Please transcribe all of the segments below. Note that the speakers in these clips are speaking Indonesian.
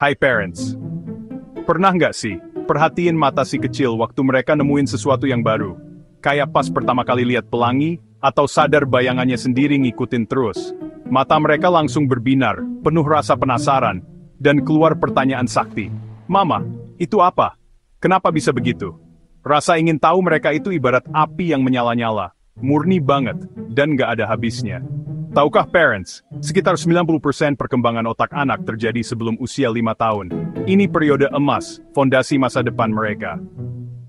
Hai parents. Pernah nggak sih, perhatiin mata si kecil waktu mereka nemuin sesuatu yang baru? Kayak pas pertama kali lihat pelangi, atau sadar bayangannya sendiri ngikutin terus. Mata mereka langsung berbinar, penuh rasa penasaran, dan keluar pertanyaan sakti. Mama, itu apa? Kenapa bisa begitu? Rasa ingin tahu mereka itu ibarat api yang menyala-nyala, murni banget, dan nggak ada habisnya. Tahukah parents, sekitar 90% perkembangan otak anak terjadi sebelum usia 5 tahun. Ini periode emas, fondasi masa depan mereka.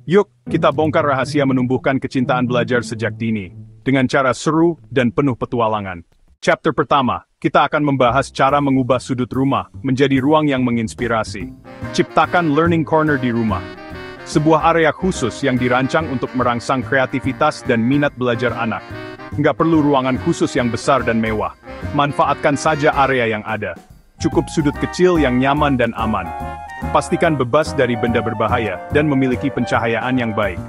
Yuk, kita bongkar rahasia menumbuhkan kecintaan belajar sejak dini, dengan cara seru dan penuh petualangan. Chapter pertama, kita akan membahas cara mengubah sudut rumah menjadi ruang yang menginspirasi. Ciptakan Learning Corner di rumah. Sebuah area khusus yang dirancang untuk merangsang kreativitas dan minat belajar anak. Nggak perlu ruangan khusus yang besar dan mewah. Manfaatkan saja area yang ada. Cukup sudut kecil yang nyaman dan aman. Pastikan bebas dari benda berbahaya dan memiliki pencahayaan yang baik.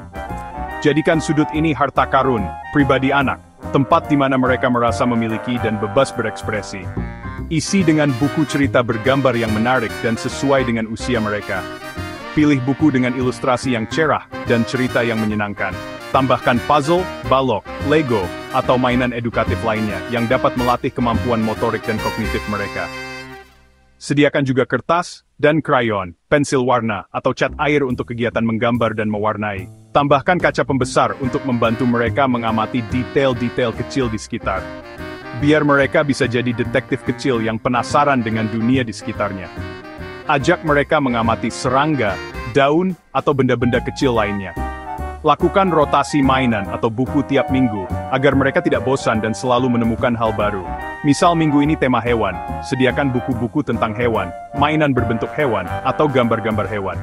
Jadikan sudut ini harta karun, pribadi anak, tempat di mana mereka merasa memiliki dan bebas berekspresi. Isi dengan buku cerita bergambar yang menarik dan sesuai dengan usia mereka. Pilih buku dengan ilustrasi yang cerah dan cerita yang menyenangkan. Tambahkan puzzle, balok, Lego, atau mainan edukatif lainnya yang dapat melatih kemampuan motorik dan kognitif mereka. Sediakan juga kertas dan krayon, pensil warna, atau cat air untuk kegiatan menggambar dan mewarnai. Tambahkan kaca pembesar untuk membantu mereka mengamati detail-detail kecil di sekitar. Biar mereka bisa jadi detektif kecil yang penasaran dengan dunia di sekitarnya. Ajak mereka mengamati serangga, daun, atau benda-benda kecil lainnya. Lakukan rotasi mainan atau buku tiap minggu, agar mereka tidak bosan dan selalu menemukan hal baru. Misal minggu ini tema hewan, sediakan buku-buku tentang hewan, mainan berbentuk hewan, atau gambar-gambar hewan.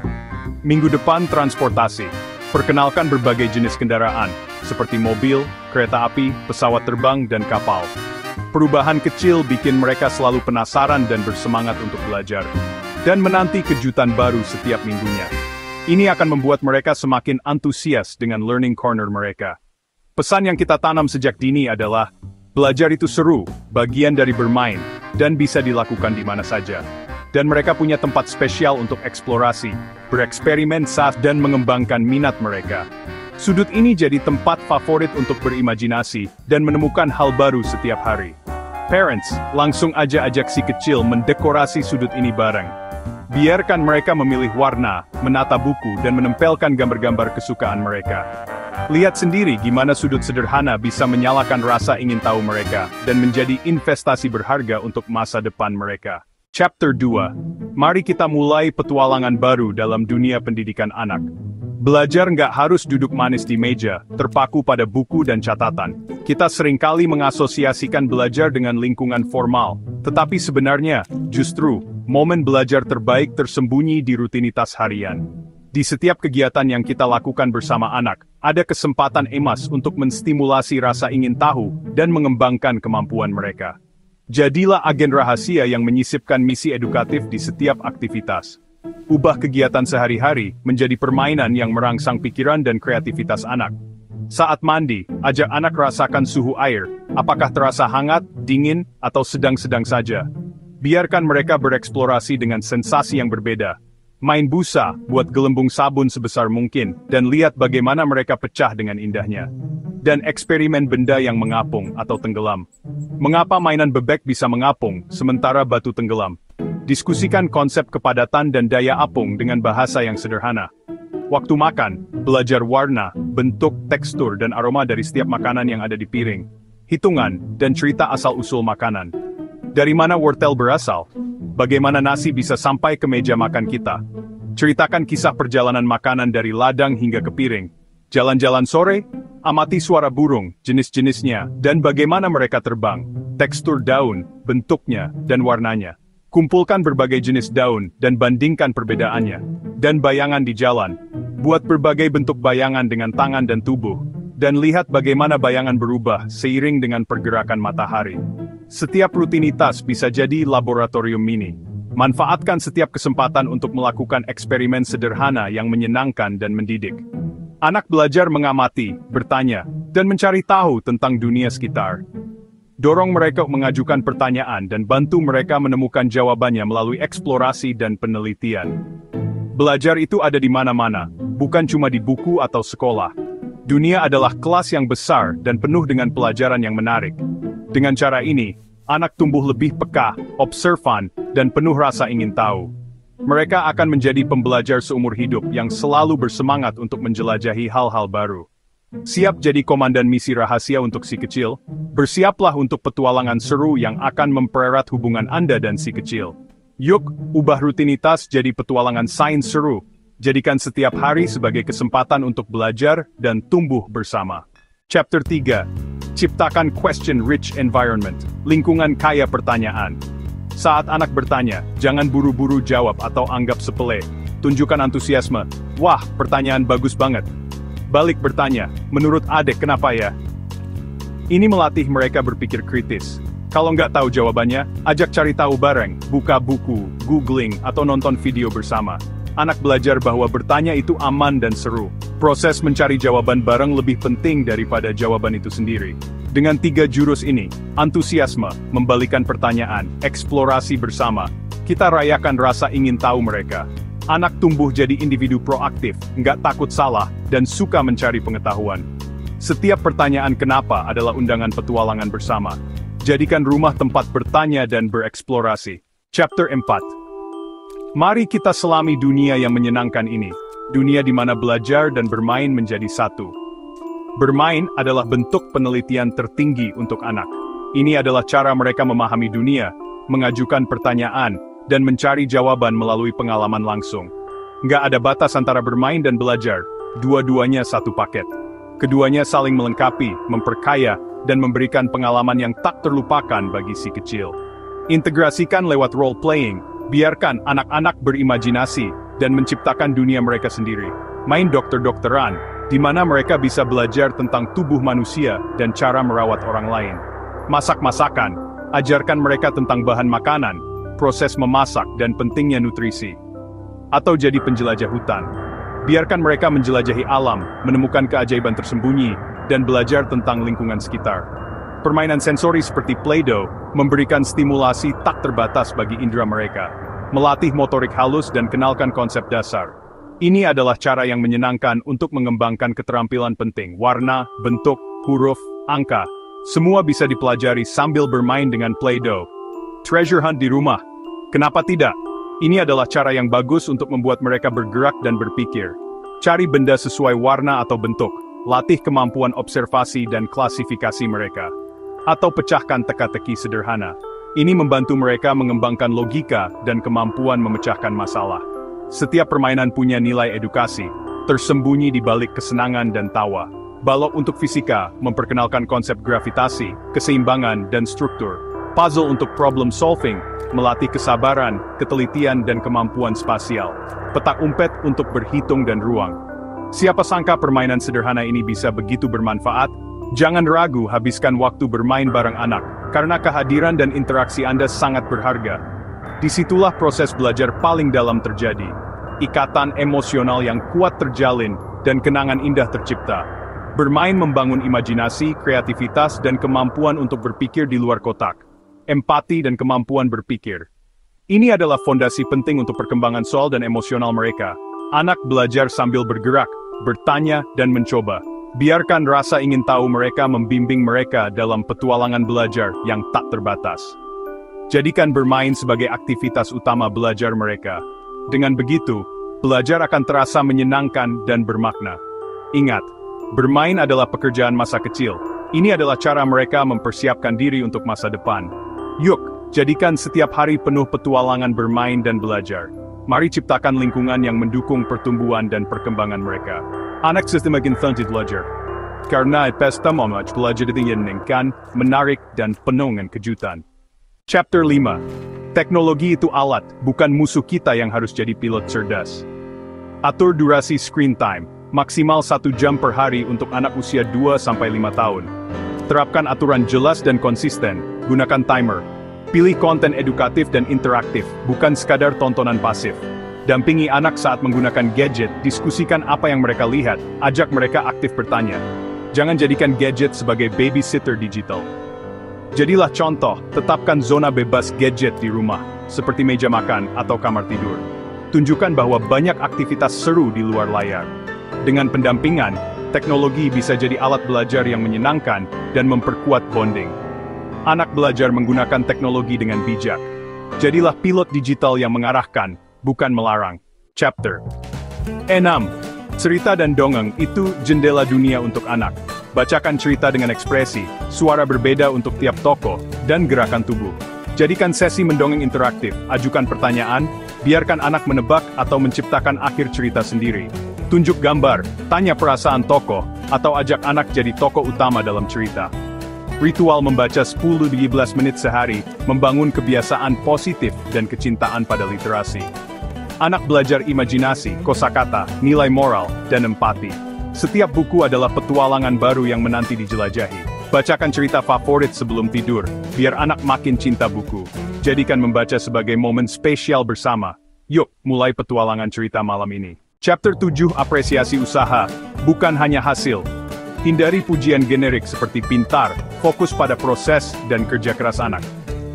Minggu depan transportasi. Perkenalkan berbagai jenis kendaraan, seperti mobil, kereta api, pesawat terbang, dan kapal. Perubahan kecil bikin mereka selalu penasaran dan bersemangat untuk belajar. Dan menanti kejutan baru setiap minggunya. Ini akan membuat mereka semakin antusias dengan learning corner mereka. Pesan yang kita tanam sejak dini adalah, belajar itu seru, bagian dari bermain, dan bisa dilakukan di mana saja. Dan mereka punya tempat spesial untuk eksplorasi, bereksperimen dan mengembangkan minat mereka. Sudut ini jadi tempat favorit untuk berimajinasi dan menemukan hal baru setiap hari. Parents, langsung aja ajak si kecil mendekorasi sudut ini bareng. Biarkan mereka memilih warna, menata buku, dan menempelkan gambar-gambar kesukaan mereka. Lihat sendiri gimana sudut sederhana bisa menyalakan rasa ingin tahu mereka, dan menjadi investasi berharga untuk masa depan mereka. Chapter 2. Mari kita mulai petualangan baru dalam dunia pendidikan anak. Belajar nggak harus duduk manis di meja, terpaku pada buku dan catatan. Kita seringkali mengasosiasikan belajar dengan lingkungan formal, tetapi sebenarnya, justru, momen belajar terbaik tersembunyi di rutinitas harian. Di setiap kegiatan yang kita lakukan bersama anak, ada kesempatan emas untuk menstimulasi rasa ingin tahu dan mengembangkan kemampuan mereka. Jadilah agen rahasia yang menyisipkan misi edukatif di setiap aktivitas. Ubah kegiatan sehari-hari menjadi permainan yang merangsang pikiran dan kreativitas anak. Saat mandi, ajak anak rasakan suhu air, apakah terasa hangat, dingin, atau sedang-sedang saja. Biarkan mereka bereksplorasi dengan sensasi yang berbeda. Main busa, buat gelembung sabun sebesar mungkin, dan lihat bagaimana mereka pecah dengan indahnya. Dan eksperimen benda yang mengapung atau tenggelam. Mengapa mainan bebek bisa mengapung, sementara batu tenggelam? Diskusikan konsep kepadatan dan daya apung dengan bahasa yang sederhana. Waktu makan, belajar warna, bentuk, tekstur, dan aroma dari setiap makanan yang ada di piring. Hitungan, dan cerita asal-usul makanan. Dari mana wortel berasal? Bagaimana nasi bisa sampai ke meja makan kita? Ceritakan kisah perjalanan makanan dari ladang hingga ke piring. Jalan-jalan sore, amati suara burung, jenis-jenisnya, dan bagaimana mereka terbang. Tekstur daun, bentuknya, dan warnanya. Kumpulkan berbagai jenis daun, dan bandingkan perbedaannya. Dan bayangan di jalan. Buat berbagai bentuk bayangan dengan tangan dan tubuh. Dan lihat bagaimana bayangan berubah seiring dengan pergerakan matahari. Setiap rutinitas bisa jadi laboratorium mini. Manfaatkan setiap kesempatan untuk melakukan eksperimen sederhana yang menyenangkan dan mendidik. Anak belajar mengamati, bertanya, dan mencari tahu tentang dunia sekitar. Dorong mereka mengajukan pertanyaan dan bantu mereka menemukan jawabannya melalui eksplorasi dan penelitian. Belajar itu ada di mana-mana, bukan cuma di buku atau sekolah. Dunia adalah kelas yang besar dan penuh dengan pelajaran yang menarik. Dengan cara ini, anak tumbuh lebih peka, observan, dan penuh rasa ingin tahu. Mereka akan menjadi pembelajar seumur hidup yang selalu bersemangat untuk menjelajahi hal-hal baru. Siap jadi komandan misi rahasia untuk si kecil? Bersiaplah untuk petualangan seru yang akan mempererat hubungan Anda dan si kecil. Yuk, ubah rutinitas jadi petualangan sains seru. Jadikan setiap hari sebagai kesempatan untuk belajar dan tumbuh bersama. Chapter 3. Ciptakan question-rich environment, lingkungan kaya pertanyaan. Saat anak bertanya, jangan buru-buru jawab atau anggap sepele. Tunjukkan antusiasme. Wah, pertanyaan bagus banget. Balik bertanya, menurut adek kenapa ya? Ini melatih mereka berpikir kritis. Kalau nggak tahu jawabannya, ajak cari tahu bareng, buka buku, googling, atau nonton video bersama. Anak belajar bahwa bertanya itu aman dan seru. Proses mencari jawaban bareng lebih penting daripada jawaban itu sendiri. Dengan 3 jurus ini, antusiasme, membalikan pertanyaan, eksplorasi bersama, kita rayakan rasa ingin tahu mereka. Anak tumbuh jadi individu proaktif, nggak takut salah, dan suka mencari pengetahuan. Setiap pertanyaan kenapa adalah undangan petualangan bersama. Jadikan rumah tempat bertanya dan bereksplorasi. Chapter 4. Mari kita selami dunia yang menyenangkan ini. Dunia di mana belajar dan bermain menjadi satu. Bermain adalah bentuk penelitian tertinggi untuk anak. Ini adalah cara mereka memahami dunia, mengajukan pertanyaan, dan mencari jawaban melalui pengalaman langsung. Nggak ada batas antara bermain dan belajar, dua-duanya satu paket. Keduanya saling melengkapi, memperkaya, dan memberikan pengalaman yang tak terlupakan bagi si kecil. Integrasikan lewat role-playing, biarkan anak-anak berimajinasi, dan menciptakan dunia mereka sendiri. Main dokter-dokteran, di mana mereka bisa belajar tentang tubuh manusia dan cara merawat orang lain. Masak-masakan, ajarkan mereka tentang bahan makanan, proses memasak dan pentingnya nutrisi. Atau jadi penjelajah hutan. Biarkan mereka menjelajahi alam, menemukan keajaiban tersembunyi, dan belajar tentang lingkungan sekitar. Permainan sensori seperti Play-Doh memberikan stimulasi tak terbatas bagi indera mereka, melatih motorik halus dan kenalkan konsep dasar. Ini adalah cara yang menyenangkan untuk mengembangkan keterampilan penting, warna, bentuk, huruf, angka. Semua bisa dipelajari sambil bermain dengan Play-Doh. Treasure hunt di rumah. Kenapa tidak? Ini adalah cara yang bagus untuk membuat mereka bergerak dan berpikir. Cari benda sesuai warna atau bentuk, latih kemampuan observasi dan klasifikasi mereka. Atau pecahkan teka-teki sederhana. Ini membantu mereka mengembangkan logika dan kemampuan memecahkan masalah. Setiap permainan punya nilai edukasi, tersembunyi di balik kesenangan dan tawa. Balok untuk fisika, memperkenalkan konsep gravitasi, keseimbangan, dan struktur. Puzzle untuk problem solving, melatih kesabaran, ketelitian, dan kemampuan spasial. Petak umpet untuk berhitung dan ruang. Siapa sangka permainan sederhana ini bisa begitu bermanfaat? Jangan ragu habiskan waktu bermain bareng anak, karena kehadiran dan interaksi Anda sangat berharga. Disitulah proses belajar paling dalam terjadi. Ikatan emosional yang kuat terjalin, dan kenangan indah tercipta. Bermain membangun imajinasi, kreativitas, dan kemampuan untuk berpikir di luar kotak. Empati dan kemampuan berpikir. Ini adalah fondasi penting untuk perkembangan soal dan emosional mereka. Anak belajar sambil bergerak, bertanya, dan mencoba. Biarkan rasa ingin tahu mereka membimbing mereka dalam petualangan belajar yang tak terbatas. Jadikan bermain sebagai aktivitas utama belajar mereka. Dengan begitu, belajar akan terasa menyenangkan dan bermakna. Ingat, bermain adalah pekerjaan masa kecil. Ini adalah cara mereka mempersiapkan diri untuk masa depan. Yuk, jadikan setiap hari penuh petualangan bermain dan belajar. Mari ciptakan lingkungan yang mendukung pertumbuhan dan perkembangan mereka. Anak sistemakin talented belajar. Karena pesta memuat belajar diinginkan, menarik, dan penuh dengan kejutan. Chapter 5. Teknologi itu alat, bukan musuh kita yang harus jadi pilot cerdas. Atur durasi screen time, maksimal 1 jam per hari untuk anak usia 2-5 tahun. Terapkan aturan jelas dan konsisten, gunakan timer. Pilih konten edukatif dan interaktif, bukan sekadar tontonan pasif. Dampingi anak saat menggunakan gadget, diskusikan apa yang mereka lihat, ajak mereka aktif bertanya. Jangan jadikan gadget sebagai babysitter digital. Jadilah contoh, tetapkan zona bebas gadget di rumah, seperti meja makan atau kamar tidur. Tunjukkan bahwa banyak aktivitas seru di luar layar. Dengan pendampingan, teknologi bisa jadi alat belajar yang menyenangkan dan memperkuat bonding. Anak belajar menggunakan teknologi dengan bijak. Jadilah pilot digital yang mengarahkan, bukan melarang. Chapter 6. Cerita dan dongeng itu jendela dunia untuk anak. Bacakan cerita dengan ekspresi, suara berbeda untuk tiap tokoh, dan gerakan tubuh. Jadikan sesi mendongeng interaktif, ajukan pertanyaan, biarkan anak menebak atau menciptakan akhir cerita sendiri. Tunjuk gambar, tanya perasaan tokoh, atau ajak anak jadi tokoh utama dalam cerita. Ritual membaca 10-15 menit sehari, membangun kebiasaan positif dan kecintaan pada literasi. Anak belajar imajinasi, kosakata, nilai moral, dan empati. Setiap buku adalah petualangan baru yang menanti dijelajahi. Bacakan cerita favorit sebelum tidur, biar anak makin cinta buku. Jadikan membaca sebagai momen spesial bersama. Yuk, mulai petualangan cerita malam ini. Chapter 7. Apresiasi usaha, bukan hanya hasil. Hindari pujian generik seperti pintar, fokus pada proses dan kerja keras anak.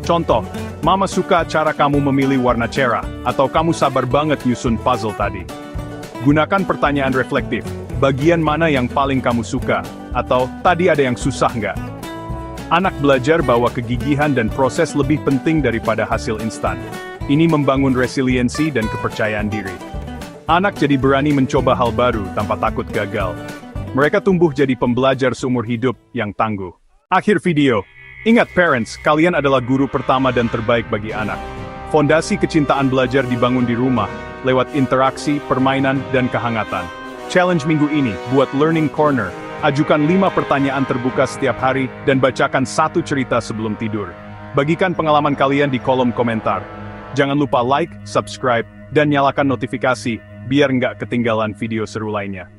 Contoh, Mama suka cara kamu memilih warna cerah, atau kamu sabar banget nyusun puzzle tadi. Gunakan pertanyaan reflektif, bagian mana yang paling kamu suka, atau tadi ada yang susah nggak? Anak belajar bahwa kegigihan dan proses lebih penting daripada hasil instan. Ini membangun resiliensi dan kepercayaan diri. Anak jadi berani mencoba hal baru tanpa takut gagal. Mereka tumbuh jadi pembelajar seumur hidup yang tangguh. Akhir video. Ingat parents, kalian adalah guru pertama dan terbaik bagi anak. Fondasi kecintaan belajar dibangun di rumah, lewat interaksi, permainan, dan kehangatan. Challenge minggu ini, buat Learning Corner. Ajukan 5 pertanyaan terbuka setiap hari, dan bacakan 1 cerita sebelum tidur. Bagikan pengalaman kalian di kolom komentar. Jangan lupa like, subscribe, dan nyalakan notifikasi, biar nggak ketinggalan video seru lainnya.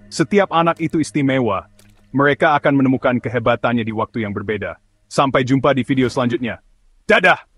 Setiap anak itu istimewa. Mereka akan menemukan kehebatannya di waktu yang berbeda. Sampai jumpa di video selanjutnya. Dadah!